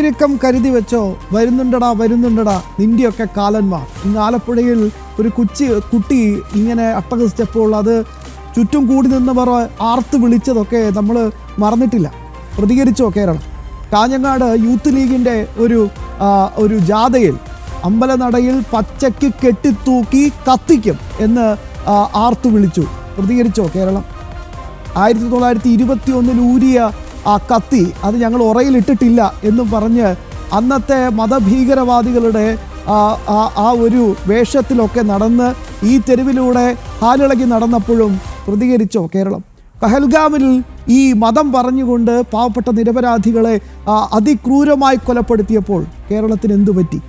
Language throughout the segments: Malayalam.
കുന്തിരിക്കം കരുതി വെച്ചോ, വരുന്നുണ്ടടാ നിന്റെയൊക്കെ കാലന്മാർ. ഇന്ന് ആലപ്പുഴയിൽ ഒരു കുട്ടി ഇങ്ങനെ അട്ടഹസിച്ചപ്പോൾ അത് ചുറ്റും കൂടി നിന്നവർ ആർത്ത് വിളിച്ചതൊക്കെ നമ്മൾ മറന്നിട്ടില്ല. പ്രതികരിച്ചോ കേരളം? കാഞ്ഞങ്ങാട് യൂത്ത് ലീഗിൻ്റെ ഒരു ജാഥയിൽ അമ്പലനടയിൽ പച്ചയ്ക്ക് കെട്ടിത്തൂക്കി കത്തിക്കും എന്ന് ആർത്തു വിളിച്ചു. പ്രതികരിച്ചോ കേരളം? 1921 ഊരിയ ആ കത്തി അത് ഞങ്ങൾ ഉറയിലിട്ടിട്ടില്ല എന്നും പറഞ്ഞ് അന്നത്തെ മതഭീകരവാദികളുടെ ആ ഒരു വേഷത്തിലൊക്കെ നടന്ന് ഈ തെരുവിലൂടെ ഹാലിളകി നടന്നപ്പോഴും പ്രതികരിച്ചോ കേരളം? പഹൽഗാമിൽ ഈ മതം പറഞ്ഞുകൊണ്ട് പാവപ്പെട്ട നിരപരാധികളെ അതിക്രൂരമായി കൊലപ്പെടുത്തിയപ്പോൾ കേരളത്തിന് എന്തു പറ്റി?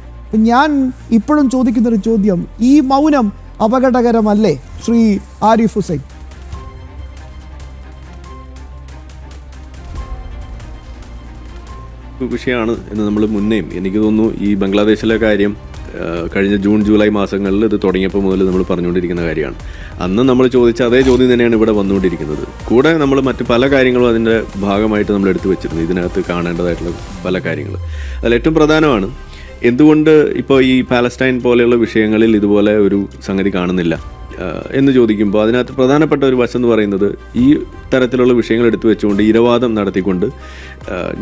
ഞാൻ ഇപ്പോഴും ചോദിക്കുന്നൊരു ചോദ്യം, ഈ മൗനം അപകടകരമല്ലേ ശ്രീ ആരിഫ് ഹുസൈൻ? വിഷയമാണ് എന്ന് നമ്മൾ മുന്നേയും എനിക്ക് തോന്നുന്നു ഈ ബംഗ്ലാദേശിലെ കാര്യം കഴിഞ്ഞ ജൂൺ ജൂലൈ മാസങ്ങളിൽ ഇത് തുടങ്ങിയപ്പോൾ മുതൽ നമ്മൾ പറഞ്ഞുകൊണ്ടിരിക്കുന്ന കാര്യമാണ്. അന്ന് നമ്മൾ ചോദിച്ച അതേ ചോദ്യം തന്നെയാണ് ഇവിടെ വന്നുകൊണ്ടിരിക്കുന്നത്. കൂടെ നമ്മൾ മറ്റ് പല കാര്യങ്ങളും അതിൻ്റെ ഭാഗമായിട്ട് നമ്മൾ എടുത്തു വെച്ചിരുന്നു. ഇതിനകത്ത് കാണേണ്ടതായിട്ടുള്ള പല കാര്യങ്ങൾ അതിൽ ഏറ്റവും പ്രധാനമാണ് എന്തുകൊണ്ട് ഇപ്പോൾ ഈ പാലസ്റ്റൈൻ പോലെയുള്ള വിഷയങ്ങളിൽ ഇതുപോലെ ഒരു സംഗതി കാണുന്നില്ല എന്ന് ചോദിക്കുമ്പോൾ അതിനകത്ത് പ്രധാനപ്പെട്ട ഒരു വശം എന്ന് പറയുന്നത് ഈ തരത്തിലുള്ള വിഷയങ്ങൾ എടുത്തു വെച്ചുകൊണ്ട് ഇരവാദം നടത്തിക്കൊണ്ട്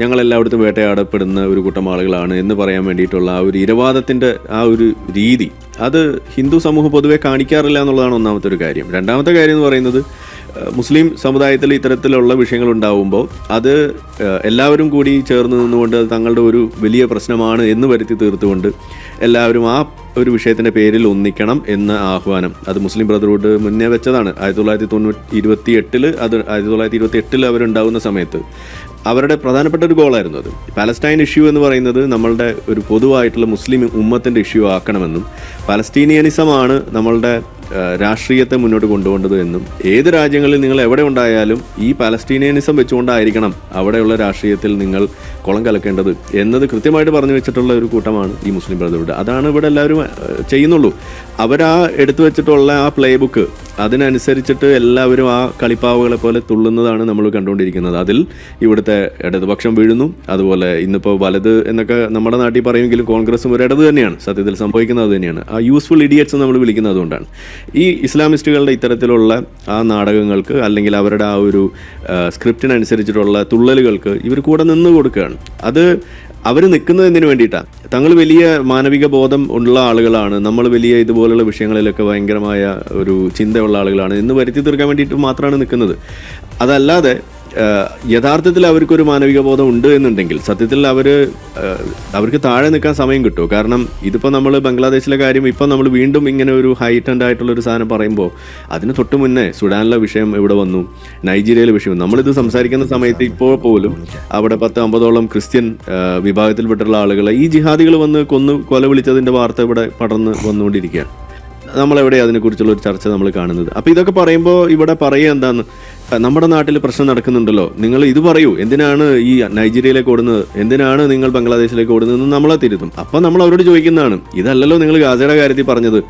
ഞങ്ങളെല്ലായിടത്തും വേട്ടയാടപ്പെടുന്ന ഒരു കൂട്ടം ആളുകളാണ് എന്ന് പറയാൻ വേണ്ടിയിട്ടുള്ള ആ ഒരു ഇരവാദത്തിൻ്റെ ആ ഒരു രീതി അത് ഹിന്ദു സമൂഹം പൊതുവെ കാണിക്കാറില്ല എന്നുള്ളതാണ് ഒന്നാമത്തെ ഒരു കാര്യം. രണ്ടാമത്തെ കാര്യം എന്ന് പറയുന്നത് മുസ്ലിം സമുദായത്തിൽ ഇത്തരത്തിലുള്ള വിഷയങ്ങൾ ഉണ്ടാവുമ്പോൾ അത് എല്ലാവരും കൂടി ചേർന്ന് നിന്നുകൊണ്ട് അത് തങ്ങളുടെ ഒരു വലിയ പ്രശ്നമാണ് എന്ന് വരുത്തി തീർത്തുകൊണ്ട് എല്ലാവരും ആ ഒരു വിഷയത്തിൻ്റെ പേരിൽ ഒന്നിക്കണം എന്ന ആഹ്വാനം അത് മുസ്ലിം ബ്രദർഹുഡ് മുന്നേ വെച്ചതാണ്. 1928 അവരുണ്ടാകുന്ന സമയത്ത് അവരുടെ പ്രധാനപ്പെട്ട ഒരു ഗോളായിരുന്നു അത്. പാലസ്റ്റൈൻ ഇഷ്യൂ എന്ന് പറയുന്നത് നമ്മളുടെ ഒരു പൊതുവായിട്ടുള്ള മുസ്ലിം ഉമ്മത്തിൻ്റെ ഇഷ്യൂ ആക്കണമെന്നും പലസ്തീനിയനിസമാണ് നമ്മളുടെ രാഷ്ട്രീയത്തെ മുന്നോട്ട് കൊണ്ടുപോകേണ്ടത് എന്നും ഏത് രാജ്യങ്ങളിൽ നിങ്ങൾ എവിടെ ഉണ്ടായാലും ഈ പാലസ്തീനിയനിസം വെച്ചുകൊണ്ടായിരിക്കണം അവിടെയുള്ള രാഷ്ട്രീയത്തിൽ നിങ്ങൾ കുളം കലക്കേണ്ടത് എന്നത് കൃത്യമായിട്ട് പറഞ്ഞു വെച്ചിട്ടുള്ള ഒരു കൂട്ടമാണ് ഈ മുസ്ലിം ബ്രദർഹുഡ്. അതാണ് ഇവിടെ എല്ലാവരും ചെയ്യുന്നുള്ളൂ. അവരാ എടുത്തു വെച്ചിട്ടുള്ള ആ പ്ലേ ബുക്ക് അതിനനുസരിച്ചിട്ട് എല്ലാവരും ആ കളിപ്പാവുകളെ പോലെ തുള്ളുന്നതാണ് നമ്മൾ കണ്ടുകൊണ്ടിരിക്കുന്നത്. അതിൽ ഇവിടുത്തെ ഇടതുപക്ഷം വീഴുന്നു. അതുപോലെ ഇന്നിപ്പോൾ വലത് എന്നൊക്കെ നമ്മുടെ നാട്ടിൽ പറയുമെങ്കിലും കോൺഗ്രസും ഒരു ഇടത് തന്നെയാണ്. സത്യത്തിൽ സംഭവിക്കുന്നത് തന്നെയാണ്. ആ യൂസ്ഫുൾ ഇഡിയറ്റ്സ് നമ്മൾ വിളിക്കുന്നത് അതുകൊണ്ടാണ്. ഈ ഇസ്ലാമിസ്റ്റുകളുടെ ഇത്തരത്തിലുള്ള ആ നാടകങ്ങൾക്ക് അല്ലെങ്കിൽ അവരുടെ ആ ഒരു സ്ക്രിപ്റ്റിനനുസരിച്ചിട്ടുള്ള തുള്ളലുകൾക്ക് ഇവർ കൂടെ നിന്ന് കൊടുക്കുകയാണ്. അത് അവർ നിൽക്കുന്നത് എന്തിനു വേണ്ടിയിട്ടാണ്? തങ്ങൾ വലിയ മാനവിക ബോധം ഉള്ള ആളുകളാണ്, നമ്മൾ വലിയ ഇതുപോലുള്ള വിഷയങ്ങളിലൊക്കെ ഭയങ്കരമായ ഒരു ചിന്തയുള്ള ആളുകളാണ് എന്ന് വരുത്തി തീർക്കാൻ വേണ്ടിയിട്ട് മാത്രമാണ് നിൽക്കുന്നത്. അതല്ലാതെ യഥാർത്ഥത്തിൽ അവർക്കൊരു മാനവിക ബോധം ഉണ്ട് എന്നുണ്ടെങ്കിൽ സത്യത്തിൽ അവർക്ക് താഴെ നിൽക്കാൻ സമയം കിട്ടുമോ? കാരണം ഇതിപ്പോൾ നമ്മൾ ബംഗ്ലാദേശിലെ കാര്യം ഇപ്പം നമ്മൾ വീണ്ടും ഇങ്ങനെ ഒരു ഹൈറ്റൻഡ് ആയിട്ടുള്ളൊരു സാധനം പറയുമ്പോൾ അതിന് തൊട്ട് മുന്നേ സുഡാനിലെ വിഷയം ഇവിടെ വന്നു, നൈജീരിയയിലെ വിഷയം. നമ്മളിത് സംസാരിക്കുന്ന സമയത്ത് ഇപ്പോൾ പോലും അവിടെ 10-50ഓളം ക്രിസ്ത്യൻ വിഭാഗത്തിൽപ്പെട്ടുള്ള ആളുകളെ ഈ ജിഹാദികൾ വന്ന് കൊല വിളിച്ചതിൻ്റെ വാർത്ത ഇവിടെ പടർന്ന് വന്നുകൊണ്ടിരിക്കുകയാണ്. നമ്മളെവിടെ അതിനെക്കുറിച്ചുള്ള ഒരു ചർച്ച നമ്മൾ കാണുന്നത്? അപ്പോൾ ഇതൊക്കെ പറയുമ്പോൾ ഇവിടെ പറയുക എന്താന്ന്, നമ്മുടെ നാട്ടിൽ പ്രശ്നം നടക്കുന്നുണ്ടല്ലോ, നിങ്ങൾ ഇത് പറയൂ, എന്തിനാണ് ഈ നൈജീരിയയിലേക്ക് ഓടുന്നത്, എന്തിനാണ് നിങ്ങൾ ബംഗ്ലാദേശിലേക്ക് ഓടുന്നതെന്ന് നമ്മളെ തിരുത്തും. അപ്പം നമ്മൾ അവരോട് ചോദിക്കുന്നതാണ്, ഇതല്ലല്ലോ നിങ്ങൾ ഗാസയുടെ കാര്യത്തിൽ പറഞ്ഞത്,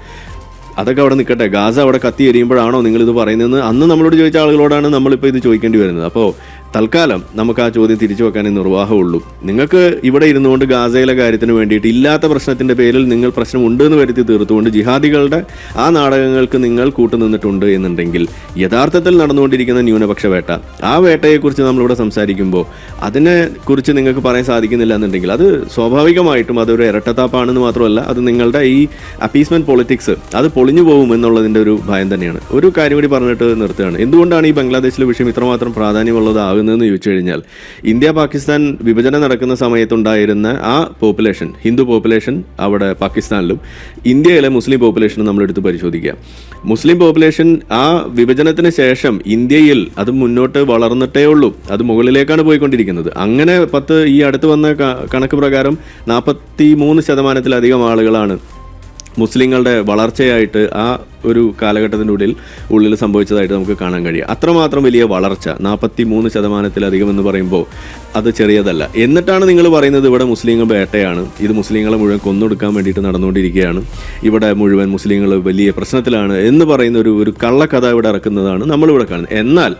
അതൊക്കെ അവിടെ നിൽക്കട്ടെ, ഗാസ അവിടെ കത്തി എരിയുമ്പോഴാണോ നിങ്ങളിത് പറയുന്നതെന്ന് അന്ന് നമ്മളോട് ചോദിച്ച ആളുകളോടാണ് നമ്മളിപ്പോൾ ഇത് ചോദിക്കേണ്ടി വരുന്നത്. അപ്പോൾ തൽക്കാലം നമുക്ക് ആ ചോദ്യം തിരിച്ചു വെക്കാനേ നിർവാഹമുള്ളൂ. നിങ്ങൾക്ക് ഇവിടെ ഇരുന്നുകൊണ്ട് ഗാസയിലെ കാര്യത്തിന് വേണ്ടിയിട്ട് ഇല്ലാത്ത പ്രശ്നത്തിൻ്റെ പേരിൽ നിങ്ങൾ പ്രശ്നം ഉണ്ട് എന്ന് വരുത്തി തീർത്തുകൊണ്ട് ജിഹാദികളുടെ ആ നാടകങ്ങൾക്ക് നിങ്ങൾ കൂട്ടുനിന്നിട്ടുണ്ട് എന്നുണ്ടെങ്കിൽ യഥാർത്ഥത്തിൽ നടന്നുകൊണ്ടിരിക്കുന്ന ന്യൂനപക്ഷ വേട്ട, ആ വേട്ടയെക്കുറിച്ച് നമ്മളിവിടെ സംസാരിക്കുമ്പോൾ അതിനെക്കുറിച്ച് നിങ്ങൾക്ക് പറയാൻ സാധിക്കുന്നില്ല എന്നുണ്ടെങ്കിൽ അത് സ്വാഭാവികമായിട്ടും അതൊരു ഇരട്ടത്താപ്പാണെന്ന് മാത്രമല്ല അത് നിങ്ങളുടെ ഈ അപ്പീസ്മെൻറ്റ് പൊളിറ്റിക്സ് അത് പൊളിഞ്ഞു പോകും എന്നുള്ളതിൻ്റെ ഒരു ഭയം തന്നെയാണ്. ഒരു കാര്യം കൂടി പറഞ്ഞിട്ട് നിർത്തുകയാണ്. എന്തുകൊണ്ടാണ് ഈ ബംഗ്ലാദേശിലെ വിഷയം ഇത്രമാത്രം പ്രാധാന്യമുള്ളതാകുന്നതെന്ന് ചോദിച്ചു കഴിഞ്ഞാൽ ഇന്ത്യ പാകിസ്ഥാൻ വിഭജനം നടക്കുന്ന സമയത്തുണ്ടായിരുന്ന ആ പോപ്പുലേഷൻ, ഹിന്ദു പോപ്പുലേഷൻ അവിടെ പാകിസ്ഥാനിലും ഇന്ത്യയിലെ മുസ്ലിം പോപ്പുലേഷനും നമ്മളെടുത്ത് പരിശോധിക്കുക. മുസ്ലിം പോപ്പുലേഷൻ ആ വിഭജനത്തിന് ശേഷം ഇന്ത്യയിൽ അത് മുന്നോട്ട് വളർന്നിട്ടേ ഉള്ളൂ, അത് മുകളിലേക്കാണ് പോയിക്കൊണ്ടിരിക്കുന്നത്. അങ്ങനെ ഈ അടുത്ത് വന്ന കണക്ക് പ്രകാരം 43% ആളുകളാണ് മുസ്ലിങ്ങളുടെ വളർച്ചയായിട്ട് ആ ഒരു കാലഘട്ടത്തിൻ്റെ ഉള്ളിൽ സംഭവിച്ചതായിട്ട് നമുക്ക് കാണാൻ കഴിയും. അത്രമാത്രം വലിയ വളർച്ച, 43% എന്ന് പറയുമ്പോൾ അത് ചെറിയതല്ല. എന്നിട്ടാണ് നിങ്ങൾ പറയുന്നത് ഇവിടെ മുസ്ലിങ്ങൾ വേട്ടയാണ്, ഇത് മുസ്ലിങ്ങളെ മുഴുവൻ കൊന്നൊടുക്കാൻ വേണ്ടിയിട്ട് നടന്നുകൊണ്ടിരിക്കുകയാണ്, ഇവിടെ മുഴുവൻ മുസ്ലിങ്ങൾ വലിയ പ്രശ്നത്തിലാണ് എന്ന് പറയുന്ന ഒരു കള്ളക്കഥ ഇവിടെ ഇറക്കുന്നതാണ് നമ്മളിവിടെ കാണുന്നത്. എന്നാൽ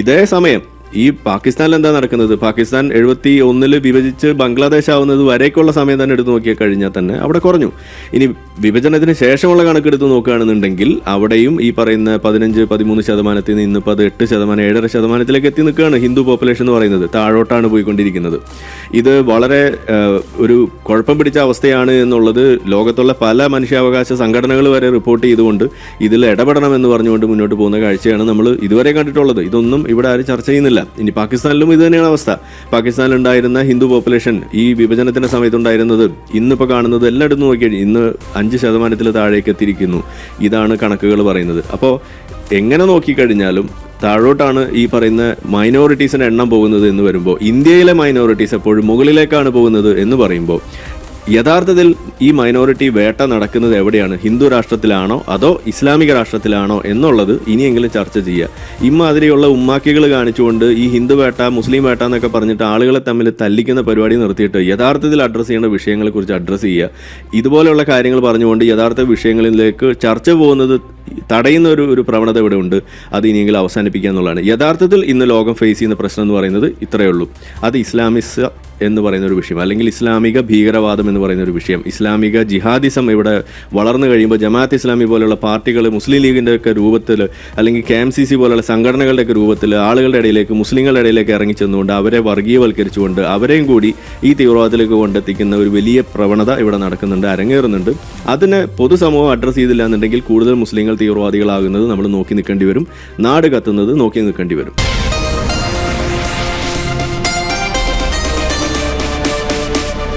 ഇതേ സമയം ഈ പാകിസ്ഥാനിൽ എന്താ നടക്കുന്നത്? പാകിസ്ഥാൻ 71 വിഭജിച്ച് ബംഗ്ലാദേശ് ആവുന്നത് വരേക്കുള്ള സമയം തന്നെ എടുത്ത് നോക്കിയാൽ കഴിഞ്ഞാൽ തന്നെ അവിടെ കുറഞ്ഞു. ഇനി വിഭജനത്തിന് ശേഷമുള്ള കണക്കെടുത്ത് നോക്കുകയാണെന്നുണ്ടെങ്കിൽ അവിടെയും ഈ പറയുന്ന 15-13% നിന്ന് ഇപ്പോൾ അത് 8%, 7.5% എത്തി നിൽക്കുകയാണ് ഹിന്ദു പോപ്പുലേഷൻ എന്ന് പറയുന്നത്. താഴോട്ടാണ് പോയിക്കൊണ്ടിരിക്കുന്നത്. ഇത് വളരെ ഒരു കുഴപ്പം പിടിച്ച അവസ്ഥയാണ് എന്നുള്ളത് ലോകത്തുള്ള പല മനുഷ്യാവകാശ സംഘടനകൾ വരെ റിപ്പോർട്ട് ചെയ്തുകൊണ്ട് ഇതിൽ ഇടപെടണമെന്ന് പറഞ്ഞുകൊണ്ട് മുന്നോട്ട് പോകുന്ന കാഴ്ചയാണ് നമ്മൾ ഇതുവരെ കണ്ടിട്ടുള്ളത്. ഇതൊന്നും ഇവിടെ ആരും ചർച്ച ചെയ്യുന്നില്ല. ഇനി പാകിസ്ഥാനിലും ഇത് തന്നെയാണ് അവസ്ഥ. പാകിസ്ഥാനിലുണ്ടായിരുന്ന ഹിന്ദു പോപ്പുലേഷൻ ഈ വിഭജനത്തിന്റെ സമയത്തുണ്ടായിരുന്നത് ഇന്നിപ്പോൾ കാണുന്നത് എല്ലായിടത്തും നോക്കിയാൽ ഇന്ന് 5% താഴേക്ക് എത്തിയിരിക്കുന്നു. ഇതാണ് കണക്കുകൾ പറയുന്നത്. അപ്പോൾ എങ്ങനെ നോക്കിക്കഴിഞ്ഞാലും താഴോട്ടാണ് ഈ പറയുന്ന മൈനോറിറ്റീസിൻ്റെ എണ്ണം പോകുന്നത് എന്ന് വരുമ്പോൾ, ഇന്ത്യയിലെ മൈനോറിറ്റീസ് എപ്പോഴും മുകളിലേക്കാണ് പോകുന്നത് എന്ന് പറയുമ്പോൾ, യഥാർത്ഥത്തിൽ ഈ മൈനോറിറ്റി വേട്ട നടക്കുന്നത് എവിടെയാണ്? ഹിന്ദു രാഷ്ട്രത്തിലാണോ അതോ ഇസ്ലാമിക രാഷ്ട്രത്തിലാണോ എന്നുള്ളത് ഇനിയെങ്കിലും ചർച്ച ചെയ്യുക. ഇമ്മാതിരിയുള്ള ഉമ്മാക്കികൾ കാണിച്ചുകൊണ്ട് ഈ ഹിന്ദു വേട്ട, മുസ്ലിം വേട്ട എന്നൊക്കെ പറഞ്ഞിട്ട് ആളുകളെ തമ്മിൽ തല്ലിക്കുന്ന പരിപാടി നിർത്തിയിട്ട് യഥാർത്ഥത്തിൽ അഡ്രസ്സ് ചെയ്യേണ്ട വിഷയങ്ങളെക്കുറിച്ച് അഡ്രസ്സ് ചെയ്യുക. ഇതുപോലെയുള്ള കാര്യങ്ങൾ പറഞ്ഞുകൊണ്ട് യഥാർത്ഥ വിഷയങ്ങളിലേക്ക് ചർച്ച പോകുന്നത് തടയുന്ന ഒരു പ്രവണത ഇവിടെ ഉണ്ട്. അത് ഇനിയെങ്കിലും അവസാനിപ്പിക്കുക എന്നുള്ളതാണ്. യഥാർത്ഥത്തിൽ ഇന്ന് ലോകം ഫേസ് ചെയ്യുന്ന പ്രശ്നം എന്ന് പറയുന്നത് ഇത്രയേ ഉള്ളൂ. അത് ഇസ്ലാമിസ എന്ന് പറയുന്ന ഒരു വിഷയം, അല്ലെങ്കിൽ ഇസ്ലാമിക ഭീകരവാദം എന്ന് പറയുന്ന ഒരു വിഷയം, ഇസ്ലാമിക ജിഹാദിസം ഇവിടെ വളർന്നു കഴിയുമ്പോൾ ജമാഅത്ത് ഇസ്ലാമി പോലെയുള്ള പാർട്ടികൾ മുസ്ലിം ലീഗിൻ്റെ ഒക്കെ രൂപത്തിൽ, അല്ലെങ്കിൽ KMCC പോലെയുള്ള സംഘടനകളുടെ ഒക്കെ രൂപത്തിൽ ആളുകളുടെ ഇടയിലേക്ക്, മുസ്ലിങ്ങളുടെ ഇടയിലേക്ക് ഇറങ്ങി ചെന്നുകൊണ്ട് അവരെ വർഗീയവൽക്കരിച്ചുകൊണ്ട് അവരെയും കൂടി ഈ തീവ്രവാദത്തിലേക്ക് കൊണ്ടെത്തിക്കുന്ന ഒരു വലിയ പ്രവണത ഇവിടെ നടക്കുന്നുണ്ട്, അരങ്ങേറുന്നുണ്ട്. അതിനെ പൊതുസമൂഹം അഡ്രസ്സ് ചെയ്തില്ല എന്നുണ്ടെങ്കിൽ കൂടുതൽ മുസ്ലിങ്ങൾ തീവ്രവാദികളാകുന്നത് നമ്മൾ നോക്കി നിൽക്കേണ്ടി വരും. നാട് കത്തുന്നത് നോക്കി നിൽക്കേണ്ടി വരും.